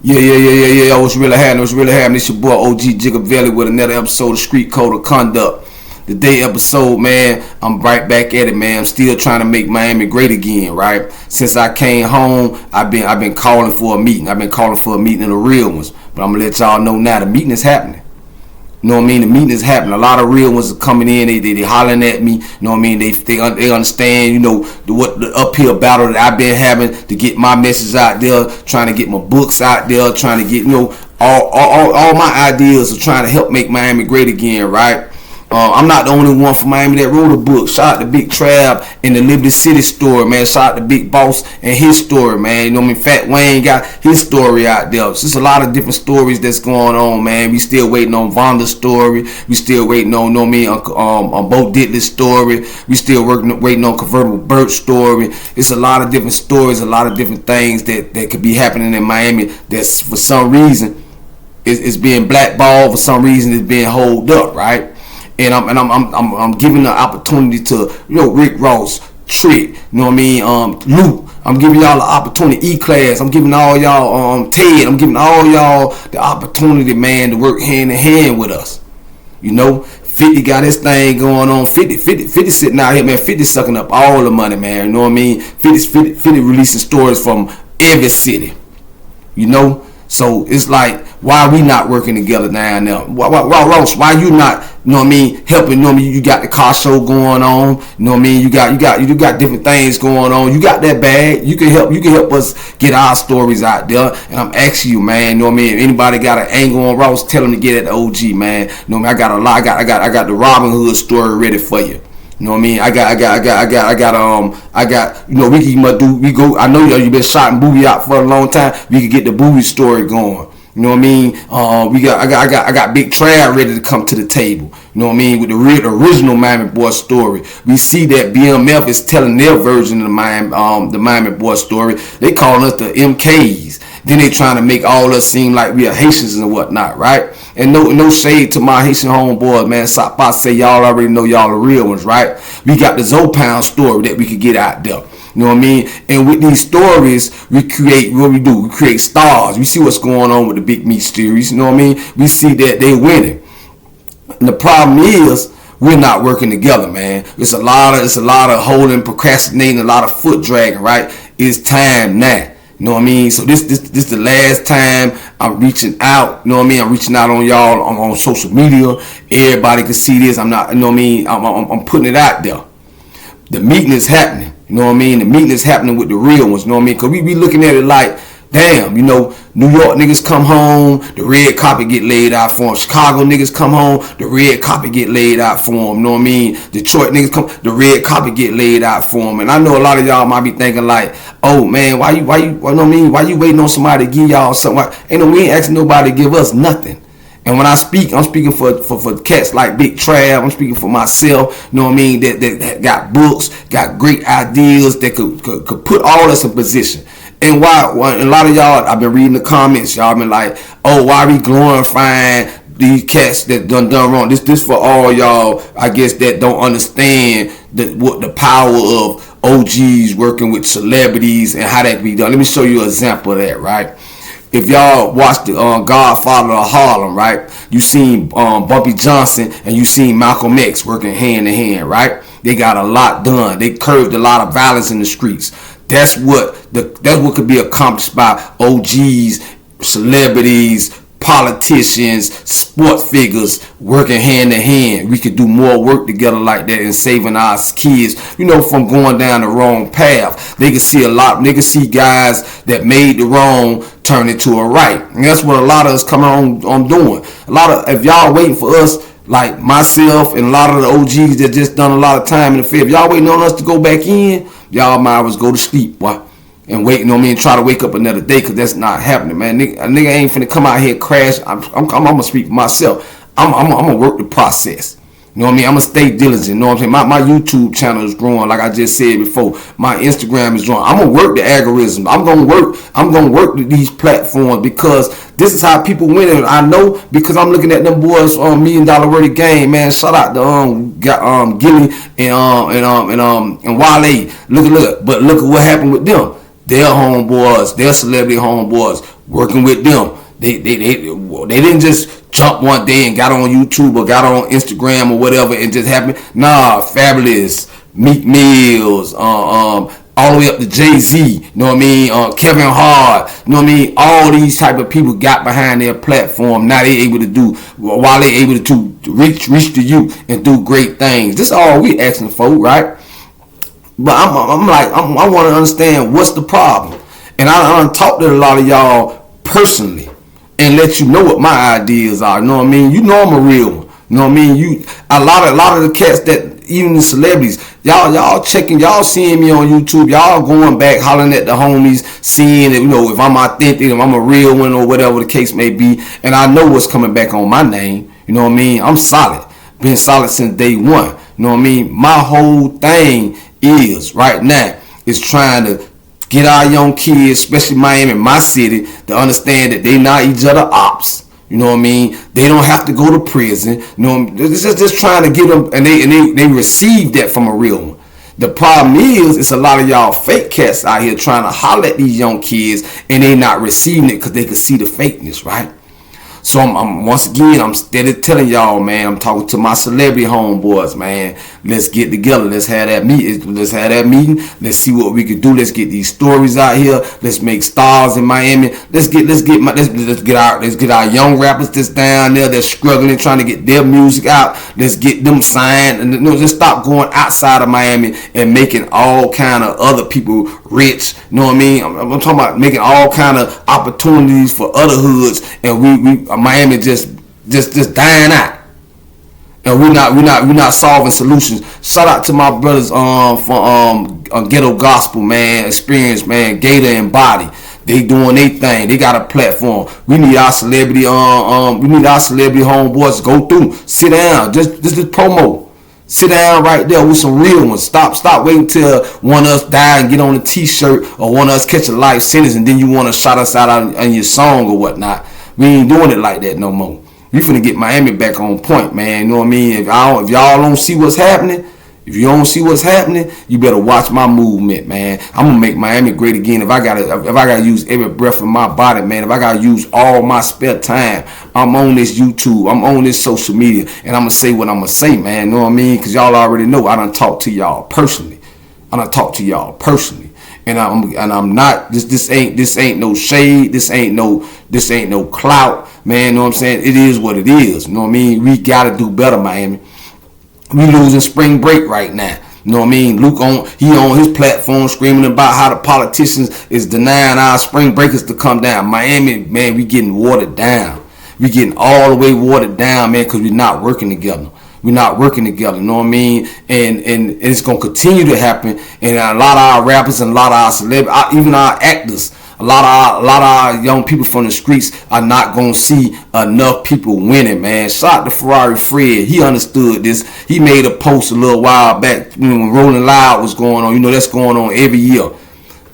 Yeah. What's really happening? What's really happening? It's your boy OG Jigavelli with another episode of Street Code of Conduct. Today episode, man, I'm right back at it, man. I'm still trying to make Miami great again, right? Since I came home, I've been calling for a meeting. I've been calling for a meeting of the real ones. But I'm gonna let y'all know now the meeting is happening. You know what I mean? The meeting is happening. A lot of real ones are coming in. They hollering at me. You know what I mean? They understand. You know what the uphill battle that I've been having to get my message out there, trying to get my books out there, trying to get all my ideas of trying to help make Miami great again, right? I'm not the only one from Miami that wrote a book. Shout out to Big Trav and the Liberty City story, man. Shout out to Big Boss and his story, man. You know what I mean? Fat Wayne got his story out there. It's just a lot of different stories that's going on, man. We still waiting on Vonda's story. We still waiting on, you know what I mean, on Bo Diddley's story. We still waiting on Convertible Bert's story. It's a lot of different stories, a lot of different things that could be happening in Miami that's for some reason it's being blackballed, for some reason it's being holed up, right? And I'm giving the opportunity to, Rick Ross, Trick, you know what I mean, Luke. I'm giving y'all the opportunity, E-Class. I'm giving all y'all, Ted. I'm giving all y'all the opportunity, man, to work hand in hand with us. 50 got his thing going on. 50 sitting out here, man. 50 sucking up all the money, man. You know what I mean? 50 releasing stories from every city. So it's like, why are we not working together now? Why Ross? Why you not? You know what I mean? Helping. You know what I mean? You got the car show going on. You know what I mean? You got different things going on. You got that bag. You can help us get our stories out there. And I'm asking you, man. You know what I mean? If anybody got an angle on Ross, tell them to get at the OG, man. You know what I mean? I got a lot. I got the Robin Hood story ready for you. You know what I mean? I got, we go, I know you been shouting Booby out for a long time. We could get the Booby story going. You know what I mean? I got Big Trav ready to come to the table. You know what I mean? With the original Miami Boy story. We see that BMF is telling their version of the Miami Boy story. They calling us the MKs. Then they trying to make all us seem like we are Haitians and whatnot, right? And no shade to my Haitian homeboys, man. Sapa say y'all already know y'all the real ones, right? We got the Zopound story that we could get out there. You know what I mean? And with these stories, we create what we do. We create stars. We see what's going on with the Big Meat series. You know what I mean? We see that they winning. And the problem is, we're not working together, man. It's a lot of holding, procrastinating, a lot of foot dragging, right? It's time now. You know what I mean? So this the last time I'm reaching out. You know what I mean? I'm reaching out on y'all on social media. Everybody can see this. I'm not. You know what I mean? I'm putting it out there. The meeting is happening. You know what I mean? The meeting is happening with the real ones. You know what I mean? Because we be looking at it like, damn, New York niggas come home, the red carpet get laid out for them. Chicago niggas come home, the red carpet get laid out for them. You know what I mean? Detroit niggas come, the red carpet get laid out for them. And I know a lot of y'all might be thinking like, oh man, why you waiting on somebody to give y'all something? We ain't asking nobody to give us nothing. And when I speak, I'm speaking for cats like Big Trav. I'm speaking for myself. You know what I mean? That got books, got great ideas that could put all us in position. And why a lot of y'all, I've been reading the comments, y'all been like, oh, why we glorifying these cats that done wrong? This for all y'all, I guess, that don't understand what the power of OGs working with celebrities and how that can be done. Let me show you an example of that, right? If y'all watched the Godfather of Harlem, right? You seen Bumpy Johnson and you seen Malcolm X working hand in hand, right? They got a lot done. They curbed a lot of violence in the streets. That's what could be accomplished by OGs, celebrities, politicians, sports figures working hand in hand. We could do more work together like that and saving our kids, from going down the wrong path. They could see they could see guys that made the wrong turn it to a right. And that's what a lot of us come on doing. If y'all waiting for us, like myself and a lot of the OGs that just done a lot of time in the field, if y'all waiting on us to go back in, y'all might as well go to sleep, boy. And wait, and try to wake up another day, because that's not happening, man. A nigga ain't finna come out here and crash. I'm gonna speak for myself. I'm gonna work the process. You know what I mean? I'm gonna stay diligent. You know what I'm saying? My YouTube channel is growing, like I just said before. My Instagram is growing. I'm gonna work the algorithm. I'm gonna work these platforms, because this is how people win. And I know, because I'm looking at them boys on $1 Million Worth of Game, man. Shout out to Gilly and Wale. Look. But look at what happened with them. Their homeboys, their celebrity homeboys, working with them. They didn't just jump one day and got on YouTube or got on Instagram or whatever and just happened. Nah, Fabulous, Meek Mills, all the way up to Jay-Z, you know what I mean? Kevin Hart, you know what I mean? All these type of people got behind their platform. Now they able to do, while they able to reach to you and do great things. This is all we asking for, right? But I want to understand what's the problem. And I talked to a lot of y'all personally and let you know what my ideas are. You know what I mean? You know I'm a real one. You know what I mean? A lot of the cats that, even the celebrities, y'all checking, y'all seeing me on YouTube, y'all going back, hollering at the homies, seeing if, you know, if I'm authentic, if I'm a real one or whatever the case may be. And I know what's coming back on my name. You know what I mean? I'm solid. Been solid since day one. You know what I mean? My whole thing is right now is trying to get our young kids, especially Miami, my city, to understand that they not each other ops. You know what I mean? They don't have to go to prison. You know, it's just trying to get them, and they receive that from a real one. The problem is, it's a lot of y'all fake cats out here trying to holler at these young kids, and they not receiving it because they can see the fakeness, right? So I'm once again, I'm steady telling y'all, man, I'm talking to my celebrity homeboys, man. Let's get together. Let's have that meeting. Let's see what we can do. Let's get these stories out here. Let's make stars in Miami. Let's get our young rappers that's down there that's struggling, trying to get their music out. Let's get them signed, and just stop going outside of Miami and making all kind of other people rich. You know what I mean? I'm talking about making all kind of opportunities for other hoods, and we Miami just dying out, and we're not solving solutions. Shout out to my brothers from Ghetto Gospel, man, Experience, man, Gator and Body. They doing their thing. They got a platform. We need our celebrity homeboys to go through. Sit down, just promo. Sit down right there with some real ones. Stop waiting till one of us die and get on a t-shirt, or one of us catch a life sentence and then you want to shout us out on your song or whatnot. We ain't doing it like that no more. We finna get Miami back on point, man. You know what I mean? If y'all don't see what's happening, if you don't see what's happening, you better watch my movement, man. I'm gonna make Miami great again. If I gotta use every breath of my body, man. If I gotta use all my spare time, I'm on this YouTube. I'm on this social media, and I'm gonna say what I'm gonna say, man. You know what I mean? Cause y'all already know I done talk to y'all personally. And I'm not. This ain't no shade. This ain't no clout, man. You know what I'm saying? It is what it is. You know what I mean? We gotta do better, Miami. We losing spring break right now. You know what I mean? Luke on his platform screaming about how the politicians is denying our spring breakers to come down. Miami, man, we getting watered down. We getting all the way watered down, man, because we're not working together. You know what I mean? And it's gonna continue to happen. And a lot of our rappers and a lot of our celebrities, even our actors, a lot of our young people from the streets are not gonna see enough people winning, man. Shout out to Ferrari Fred. He understood this. He made a post a little while back when Rolling Loud was going on. You know, that's going on every year.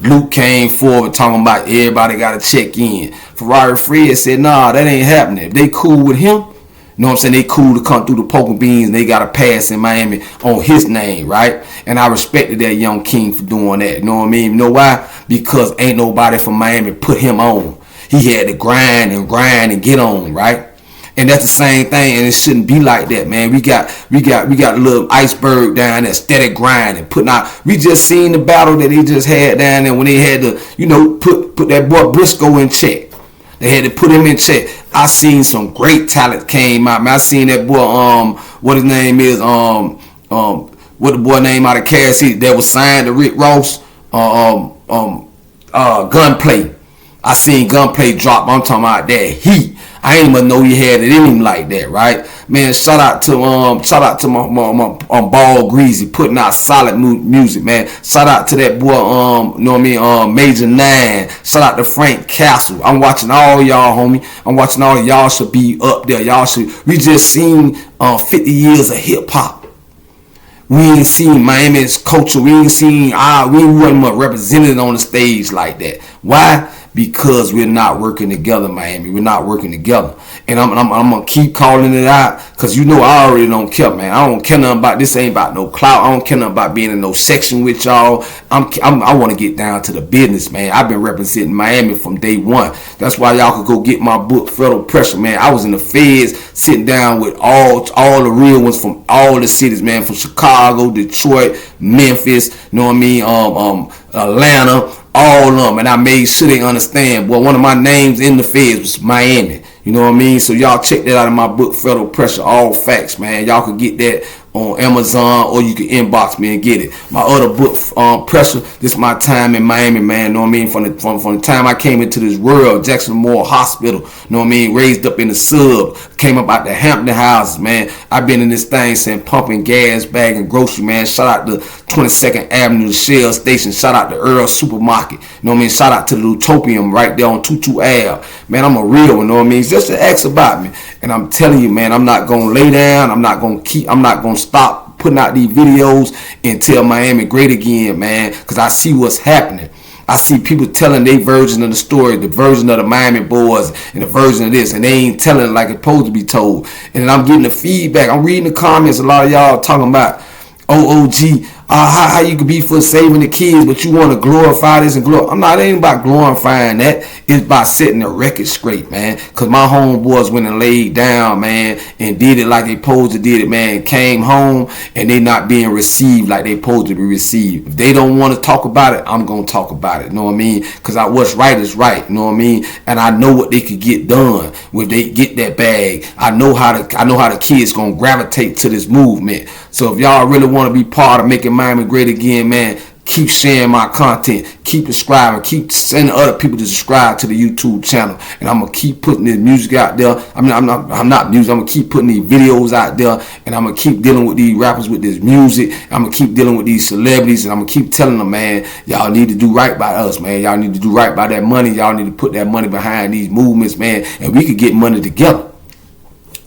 Luke came forward talking about everybody got to check in. Ferrari Fred said, nah, that ain't happening. If they cool with him, you know what I'm saying? They cool to come through the poker beans and they got a pass in Miami on his name, right? And I respected that young king for doing that. You know what I mean? You know why? Because ain't nobody from Miami put him on. He had to grind and get on, right? And that's the same thing, and it shouldn't be like that, man. We got a little iceberg down there, steady grinding, putting out. We just seen the battle that they just had down there when they had to, you know, put that boy Briscoe in check. They had to put him in check. I seen some great talent came out, man. I seen that boy, what his name is, what the boy name out of Cass City that was signed to Rick Ross, Gunplay. I seen Gunplay drop. I'm talking about that heat. I ain't even know he had it in him like that, right? Man, shout out to my Ball Greasy putting out solid music, man. Shout out to that boy, you know what I mean, Major 9. Shout out to Frank Castle. I'm watching all y'all, homie. I'm watching all y'all should be up there. We just seen 50 years of hip hop. We ain't seen Miami's culture. We ain't seen we wasn't represented on the stage like that. Why? because we're not working together, Miami. We're not working together. And I'm going to keep calling it out because you know I already don't care, man. I don't care nothing about this. Ain't about no clout. I don't care nothing about being in no section with y'all. I want to get down to the business, man. I've been representing Miami from day one. That's why y'all could go get my book, Federal Pressure, man. I was in the feds sitting down with all the real ones from all the cities, man. From Chicago, Detroit, Memphis, you know what I mean? Atlanta, all of them. And I made sure they understand. Well, one of my names in the feds was Miami. You know what I mean? So y'all check that out in my book, Federal Pressure, All Facts, man. Y'all can get that on Amazon, or you can inbox me and get it. My other book, Pressure, this is my time in Miami, man. You know what I mean? From the time I came into this world, Jackson Memorial Hospital, you know what I mean? Raised up in the sub, came up out the Hampton houses, man. I've been in this thing since pumping gas, bagging grocery, man. Shout out to 22nd Avenue, the Shell Station. Shout out to Earl Supermarket. You know what I mean? Shout out to the Utopium right there on 22 Ave. Man, I'm a real one, you know what I mean? It's just an X about me. And I'm telling you, man, I'm not going to lay down. I'm not going to stop putting out these videos until Miami great again, man, because I see what's happening. I see people telling their version of the story, the version of the Miami boys and the version of this, and they ain't telling it like it's supposed to be told. And then I'm getting the feedback. I'm reading the comments. A lot of y'all talking about OOG, how you could be for saving the kids, but you want to glorify this and glorify. It ain't about glorifying that. It's about setting the record straight, man. Because my homeboys went and laid down, man, and did it like they supposed to did it, man. Came home and they not being received like they supposed to be received. If they don't want to talk about it, I'm going to talk about it. You know what I mean? Because what's right is right. You know what I mean? And I know what they could get done when they get that bag. I know how the kids going to gravitate to this movement. So if y'all really want to be part of making Miami great again, man, keep sharing my content, keep subscribing, keep sending other people to subscribe to the YouTube channel, and I'm gonna keep putting this music out there. I'm not music. I'm gonna keep putting these videos out there, and I'm gonna keep dealing with these rappers with this music. I'm gonna keep dealing with these celebrities, and I'm gonna keep telling them, man, y'all need to do right by us, man. Y'all need to do right by that money. Y'all need to put that money behind these movements, man, and we could get money together.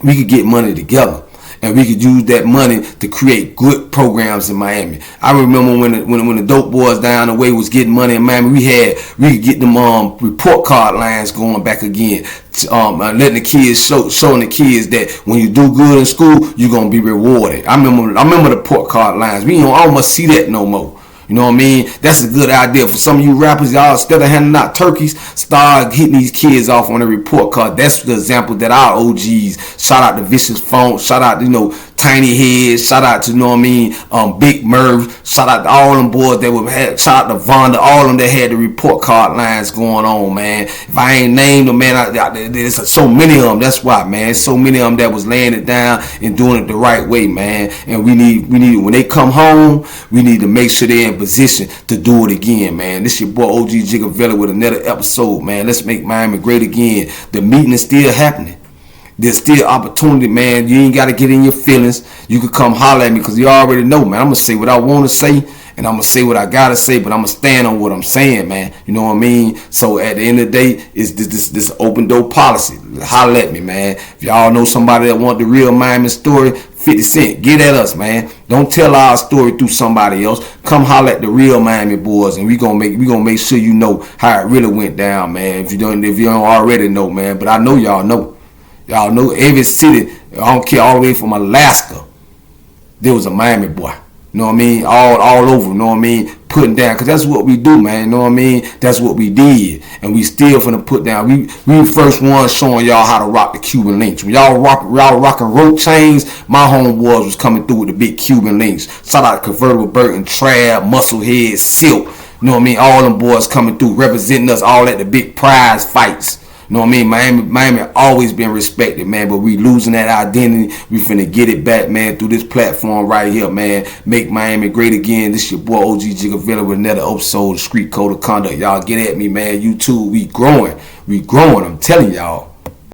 We could get money together. And we could use that money to create good programs in Miami. I remember when the dope boys down the way was getting money in Miami, we could get them report card lines going back again. Letting the kids showing the kids that when you do good in school, you're gonna be rewarded. I remember the report card lines. We don't almost see that no more. You know what I mean? That's a good idea for some of you rappers. Y'all, instead of handing out turkeys, start hitting these kids off on a report card. That's the example that our OGs. Shout out to Vicious Funk. Shout out to Tiny Head. Shout out to Big Merv. Shout out to all them boys that would have. Shout out to Vonda. All of them that had the report card lines going on, man. If I ain't named them, man, there's so many of them. That's why, man. So many of them that was laying it down and doing it the right way, man. And we need when they come home, we need to make sure they're in position to do it again, man. This your boy OG Jigavella with another episode, man. Let's make Miami great again. The meeting is still happening. There's still opportunity, man. You ain't got to get in your feelings. You can come holler at me because you already know, man. I'm going to say what I want to say, and I'm going to say what I got to say, but I'm going to stand on what I'm saying, man. You know what I mean? So at the end of the day, it's this open door policy. Holler at me, man. If y'all know somebody that want the real Miami story, 50 Cent, get at us, man. Don't tell our story through somebody else. Come holler at the real Miami boys, and we gonna make sure you know how it really went down, man. If you don't already know, man. But I know y'all know. Y'all know every city, I don't care, all the way from Alaska, there was a Miami boy. You know what I mean? All over, you know what I mean? Putting down, because that's what we do, man. You know what I mean? That's what we did. And we still finna put down. We the first ones showing y'all how to rock the Cuban links. When y'all rocking rope chains, my homeboys was coming through with the big Cuban links. Shout out to Convertible Burton, Trab, Musclehead, Silk. You know what I mean? All them boys coming through, representing us all at the big prize fights. You know what I mean? Miami always been respected, man, but we losing that identity. We finna get it back, man, through this platform right here, man. Make Miami great again. This your boy OG Jigavella with another episode of Street Code of Conduct. Y'all get at me, man. YouTube, we growing. I'm telling y'all.